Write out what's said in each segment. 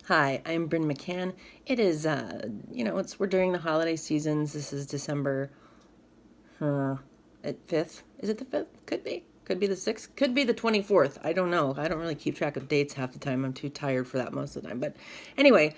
Hi, I'm Bryn McCann. It is, we're during the holiday seasons. This is December at 5th. Is it the 5th? Could be. Could be the 6th. Could be the 24th. I don't know. I don't really keep track of dates half the time. I'm too tired for that most of the time. But anyway,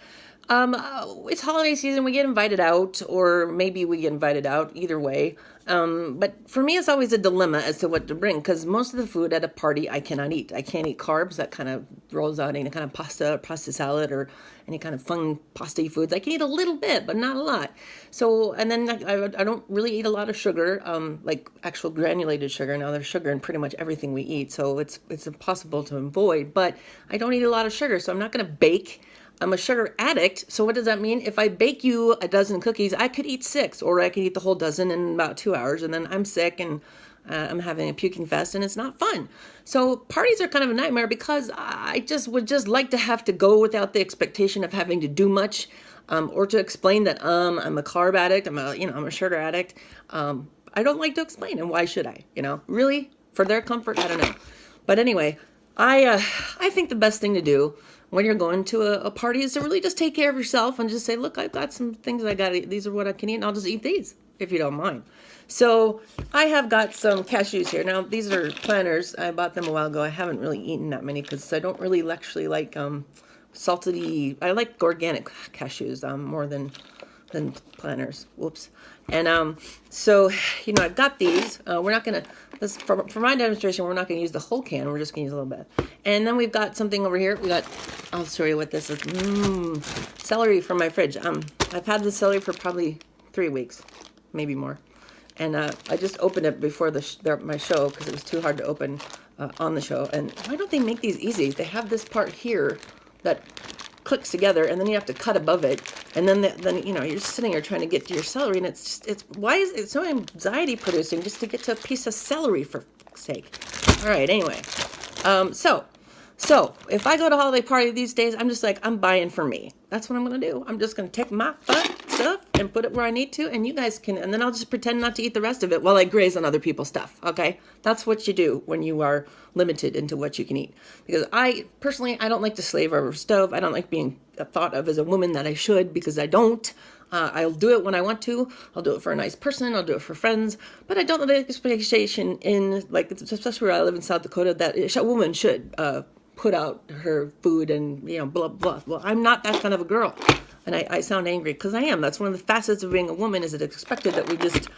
it's holiday season. We get invited out, or maybe we get invited out. Either way. But for me, it's always a dilemma as to what to bring because most of the food at a party I cannot eat. I can't eat carbs. That kind of rolls out any kind of pasta salad, or any kind of fun pasta foods. I can eat a little bit, but not a lot. So, and then I don't really eat a lot of sugar, like actual granulated sugar. Now there's sugar in pretty much everything we eat, so it's impossible to avoid. But I don't eat a lot of sugar, so I'm not going to bake. I'm a sugar addict. So what does that mean? If I bake you a dozen cookies, I could eat 6, or I could eat the whole dozen in about 2 hours, and then I'm sick and I'm having a puking fest, and it's not fun. So parties are kind of a nightmare because I would just like to have to go without the expectation of having to do much, or to explain that I'm a carb addict. I'm a sugar addict. I don't like to explain, and why should I? Really, for their comfort, I don't know. But anyway, I think the best thing to do when you're going to a party is to really just take care of yourself and just say, look, I've got some things I got to eat. These are what I can eat, and I'll just eat these if you don't mind. So I have got some cashews here. Now, these are planters. I bought them a while ago. I haven't really eaten that many because I don't really actually like salty. I like organic cashews more than planters. Whoops. And so, I've got these. We're not going to, for my demonstration, we're not going to use the whole can. We're just going to use a little bit. And then we've got something over here. I'll show you what this is. Celery from my fridge. I've had this celery for probably 3 weeks, maybe more. And I just opened it before my show because it was too hard to open on the show. And why don't they make these easy? They have this part here that clicks together, and then you have to cut above it, and then you're just sitting here trying to get to your celery, and it's why is it so anxiety producing just to get to a piece of celery, for fuck's sake. All right, anyway, so if I go to a holiday party these days, I'm just like, I'm buying for me. That's what I'm gonna do. I'm just gonna take my fun stuff and put it where I need to, and you guys can, and then I'll just pretend not to eat the rest of it while I graze on other people's stuff. Okay, that's what you do when you are limited into what you can eat. Because I don't like to slave over a stove. I don't like being thought of as a woman that I should, because I don't. I'll do it when I want to. I'll do it for a nice person. I'll do it for friends. But I don't have the expectation in, like, especially where I live in South Dakota, that a woman should put out her food and, blah, blah. Well, I'm not that kind of a girl. And I sound angry because I am. That's one of the facets of being a woman, is it expected that we just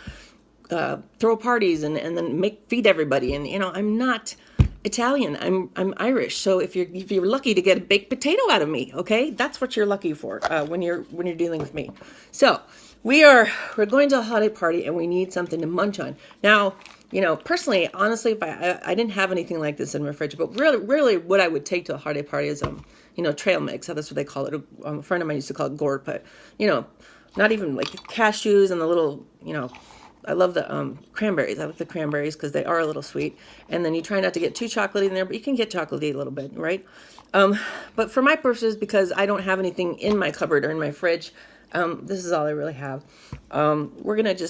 throw parties and then feed everybody. And, I'm not Italian. I'm Irish. So if you're lucky to get a baked potato out of me, okay, that's what you're lucky for when you're dealing with me. So we're going to a holiday party, and we need something to munch on. Now, personally, honestly, if I didn't have anything like this in my fridge, but really what I would take to a holiday party is trail mix. That's what they call it. A friend of mine used to call it gourd, but not even like cashews and the little I love the cranberries. I like the cranberries because they are a little sweet. And then you try not to get too chocolatey in there, but you can get chocolatey a little bit, right? But for my purposes, because I don't have anything in my cupboard or in my fridge, this is all I really have. This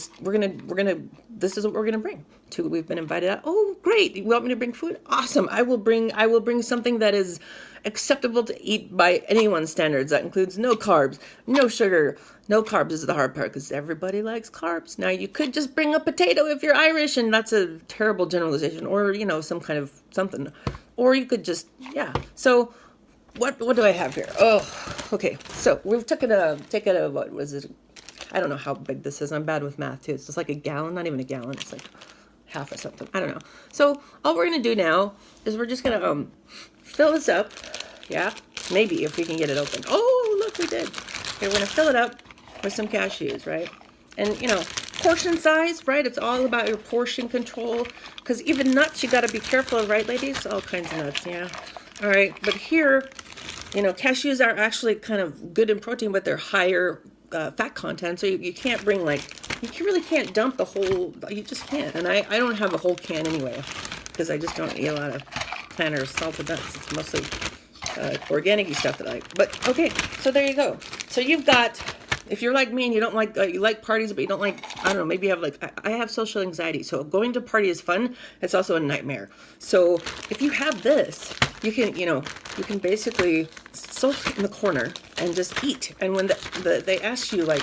is what we're gonna bring. We've been invited out. Oh, great! You want me to bring food? Awesome! I will bring something that is acceptable to eat by anyone's standards. That includes no carbs, no sugar. No carbs is the hard part because everybody likes carbs. Now, you could just bring a potato if you're Irish, and that's a terrible generalization, or some kind of something, or you could just So what do I have here? Oh, okay. So we've taken what was it? I don't know how big this is. I'm bad with math too. It's just like a gallon, not even a gallon. It's like half or something. I don't know. So all we're gonna do now is we're just gonna fill this up. Yeah, maybe if we can get it open. Oh, look, we did. Okay, we're gonna fill it up with some cashews, right? And portion size, right? It's all about your portion control, because even nuts you got to be careful of, right, ladies? All kinds of nuts, yeah. All right, but here, cashews are actually kind of good in protein, but they're higher fat content, so you can't bring, you really can't dump the whole, you just can't. And I don't have a whole can anyway, because I just don't eat a lot of planters, salted nuts. It's mostly organic-y stuff that I like. But okay, so there you go. So you've got, if you're like me and you don't like, you like parties, but you don't like, I don't know, maybe you have I have social anxiety. So going to a party is fun. It's also a nightmare. So if you have this, you can, you you can basically soak in the corner and just eat. And when they ask you, like,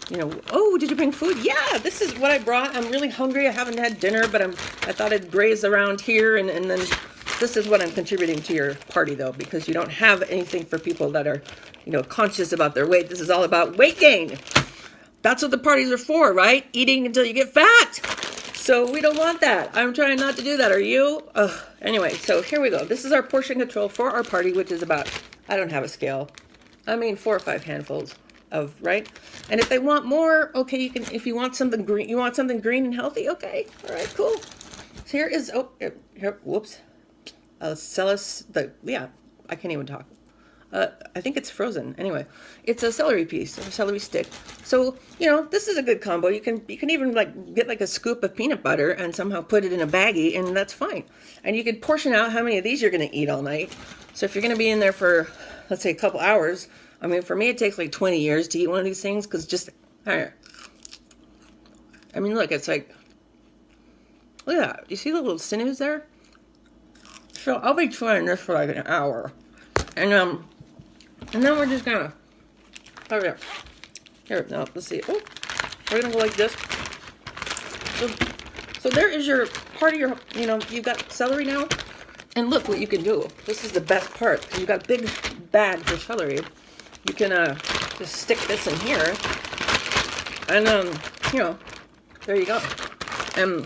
you know, oh, did you bring food? Yeah, this is what I brought. I'm really hungry. I haven't had dinner, but I thought I'd graze around here. And then this is what I'm contributing to your party, though, because you don't have anything for people that are, you know, conscious about their weight. This is all about weight gain. That's what the parties are for, right? Eating until you get fat. So we don't want that. I'm trying not to do that. Are you? Anyway, so here we go. This is our portion control for our party, which is about, I don't have a scale. I mean, 4 or 5 handfuls of, right? And if they want more, okay, you can, if you want something green, and healthy, okay. All right, cool. So here is, here, whoops. Yeah, I can't even talk. I think it's frozen. Anyway, it's a celery piece, a celery stick. So, you know, this is a good combo. You can even like get like a scoop of peanut butter and somehow put it in a baggie, and that's fine. And you can portion out how many of these you're going to eat all night. So if you're going to be in there for, let's say, a couple hours, I mean, for me, it takes like 20 years to eat one of these things, because just, I mean, look, it's like, look at that. You see the little sinews there? So I'll be trying this for like an hour. And then we're just gonna, okay, here, now, let's see. Oh, we're gonna go like this. So there is your part of your, you know, you've got celery now. And look what you can do. This is the best part, because you've got big bags of celery. You can just stick this in here. And, you know, there you go. And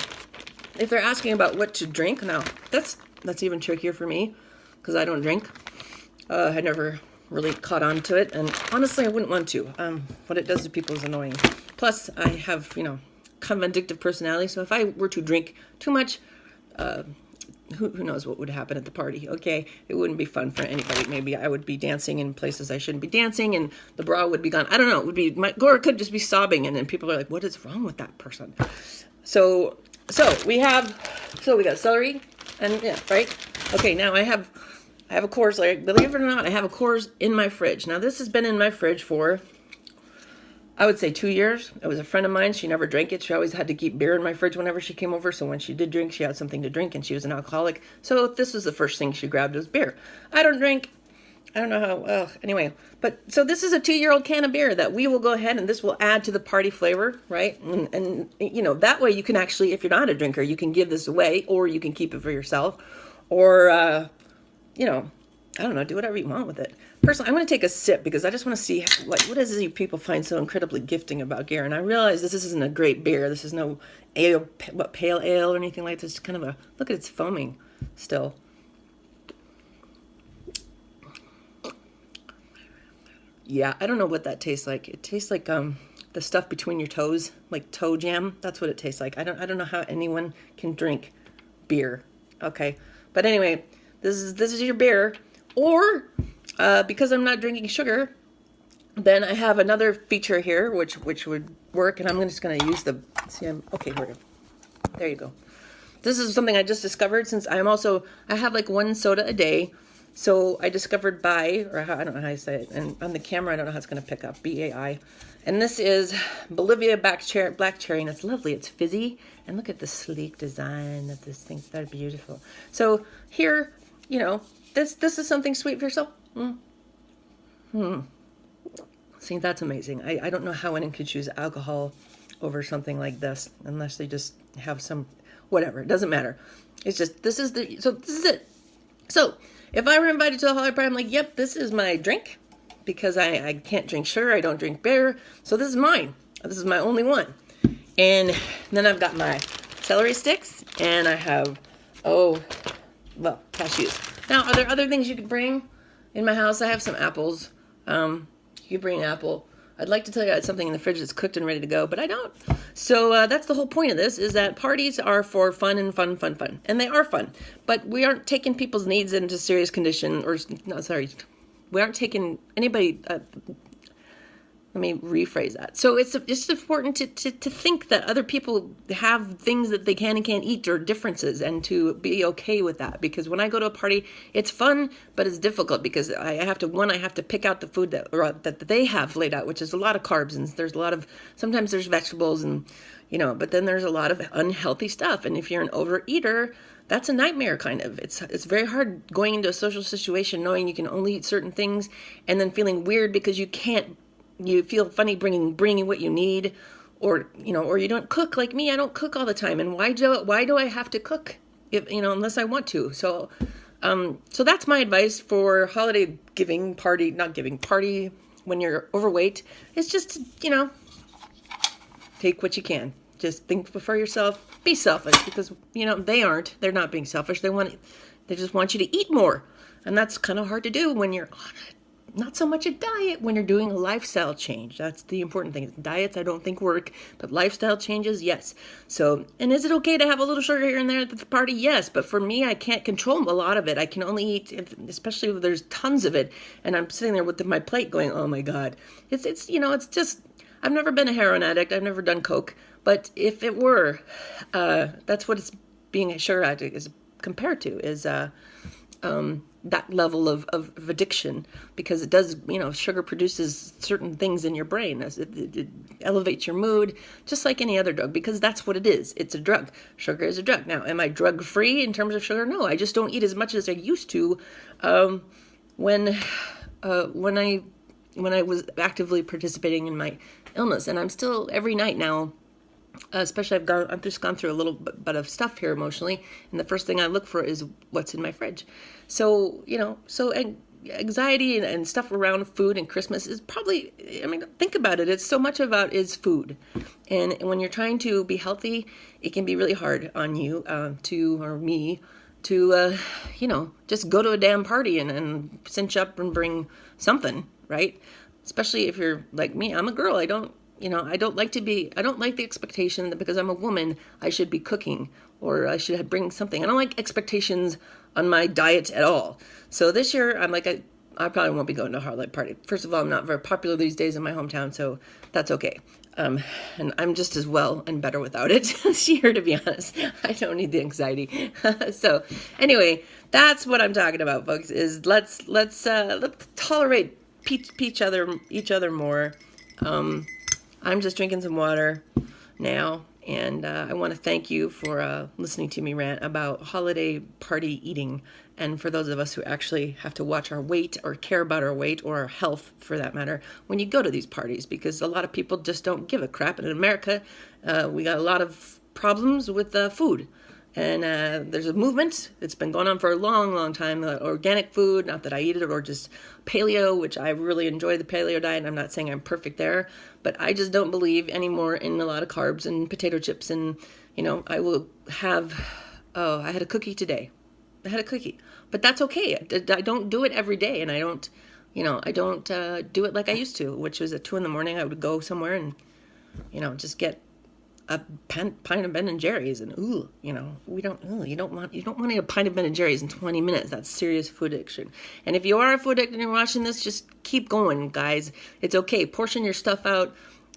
if they're asking about what to drink, now, that's even trickier for me, because I don't drink. I never really caught on to it, and honestly, I wouldn't want to. What it does to people is annoying. Plus, I have, you know, kind of addictive personality, so if I were to drink too much, who knows what would happen at the party, okay? It wouldn't be fun for anybody. Maybe I would be dancing in places I shouldn't be dancing, and the bra would be gone. I don't know. It would be, Gora could just be sobbing, and then people are like, what is wrong with that person? So we got celery, and yeah, right? Okay, now I have a Coors, like, believe it or not, I have a Coors in my fridge. Now, this has been in my fridge for, I would say, 2 years. It was a friend of mine. She never drank it. She always had to keep beer in my fridge whenever she came over. So when she did drink, she had something to drink, and she was an alcoholic. So this was the first thing she grabbed, was beer. I don't drink. I don't know how, anyway. But, so this is a 2-year-old can of beer that we will go ahead, and this will add to the party flavor, right? And you know, that way you can actually, if you're not a drinker, you can give this away, or you can keep it for yourself. Or, you know, I don't know, do whatever you want with it. Personally, I'm going to take a sip, because I just want to see what is it you people find so incredibly gifting about Garen. I realize this isn't a great beer. This is no ale, pale ale or anything like this. It's kind of a, look at its foaming still. Yeah, I don't know what that tastes like. It tastes like the stuff between your toes, like toe jam. That's what it tastes like. I don't know how anyone can drink beer. Okay, but anyway, this is your beer. Or because I'm not drinking sugar, then I have another feature here which would work, and I'm just going to use the, okay, there you go. This is something I just discovered, since I have like 1 soda a day. So I discovered I don't know how you say it, and on the camera I don't know how it's going to pick up, BAI. And this is Bolivia black cherry, and it's lovely. It's fizzy, and look at the sleek design of this thing. They're beautiful. So here, you know, this is something sweet for yourself. See, that's amazing. I don't know how anyone could choose alcohol over something like this, unless they just have some, whatever. It doesn't matter. It's just, this is it. So if I were invited to a holiday party, I'm like, yep, this is my drink, because I can't drink sugar. I don't drink beer. So this is mine. This is my only one. And then I've got my celery sticks, and I have, cashews. Now, are there other things you could bring? In my house, I have some apples. You could bring an apple. I'd like to tell you I had something in the fridge that's cooked and ready to go, but I don't. So that's the whole point of this, is that parties are for fun and fun. And they are fun. But we aren't taking people's needs into serious condition, we aren't taking anybody, let let me rephrase that. So it's just important to think that other people have things that they can and can't eat or differences, and to be okay with that. Because when I go to a party, it's fun, but it's difficult because I have to pick out the food that they have laid out, which is a lot of carbs, and sometimes there's vegetables, and but then there's a lot of unhealthy stuff. And if you're an overeater, that's a nightmare, kind of. It's very hard going into a social situation knowing you can only eat certain things, and then feeling weird because you feel funny bringing what you need, or you don't cook like me. I don't cook all the time, and why do I have to cook unless I want to? So that's my advice for holiday party when you're overweight. It's just take what you can. Just think for yourself. Be selfish, because they're not being selfish. They just want you to eat more, and that's kind of hard to do when you're on not so much a diet, when you're doing a lifestyle change. That's the important thing. Diets I don't think work, but lifestyle changes, yes. So, and is it okay to have a little sugar here and there at the party? Yes, but for me, I can't control a lot of it. I can only eat, especially if there's tons of it, and I'm sitting there with my plate going, oh my God. It's just, I've never been a heroin addict. I've never done coke, but if it were, that's what it's being a sugar addict is compared to, is that level of addiction, because it does, sugar produces certain things in your brain. It elevates your mood, just like any other drug, because that's what it is. It's a drug. Sugar is a drug. Now, am I drug free in terms of sugar? No, I just don't eat as much as I used to when I was actively participating in my illness. And I'm still, every night now, especially I've just gone through a little bit of stuff here emotionally, and the first thing I look for is what's in my fridge. So anxiety and stuff around food and Christmas is probably, think about it, it's so much about is food. And when you're trying to be healthy, it can be really hard on you or me to just go to a damn party and cinch up and bring something, right? Especially if you're like me. I'm a girl. I don't like the expectation that because I'm a woman, I should be cooking or I should bring something. I don't like expectations on my diet at all. So this year, I'm like, I probably won't be going to a holiday party. First of all, I'm not very popular these days in my hometown, so that's okay. And I'm just as well and better without it this year, to be honest. I don't need the anxiety. So anyway, that's what I'm talking about, folks, is let's tolerate each other more. I'm just drinking some water now, and I want to thank you for listening to me rant about holiday party eating, and for those of us who actually have to watch our weight or care about our weight or our health, for that matter, when you go to these parties, because a lot of people just don't give a crap. And in America, we got a lot of problems with food. And there's a movement. It's been going on for a long, long time. Organic food, not that I eat it, or just paleo, which I really enjoy the paleo diet. I'm not saying I'm perfect there, but I just don't believe anymore in a lot of carbs and potato chips. And, I will have, I had a cookie today. But that's okay. I don't do it every day. And I don't do it like I used to, which was at 2 a.m. I would go somewhere and, just get a pint of Ben and Jerry's, and you don't want to eat a pint of Ben and Jerry's in 20 minutes. That's serious food addiction. And if you are a food addict and you're watching this, just keep going, guys. It's okay. Portion your stuff out.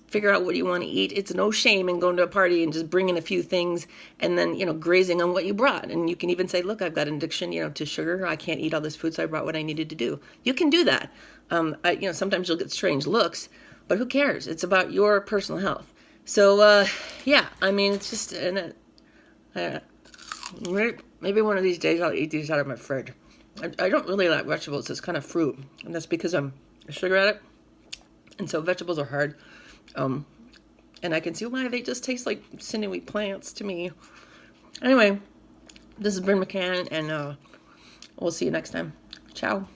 Figure out what you want to eat. It's no shame in going to a party and just bringing a few things, and then grazing on what you brought. And you can even say, look, I've got an addiction to sugar. I can't eat all this food, so I brought what I needed to do. You can do that. Sometimes you'll get strange looks, but who cares? It's about your personal health. So, it's just, maybe one of these days I'll eat these out of my fridge. I don't really like vegetables. It's kind of fruit, and that's because I'm a sugar addict, and so vegetables are hard. And I can see why they just taste like sinewy plants to me. Anyway, this is Bryn McCann, and we'll see you next time. Ciao.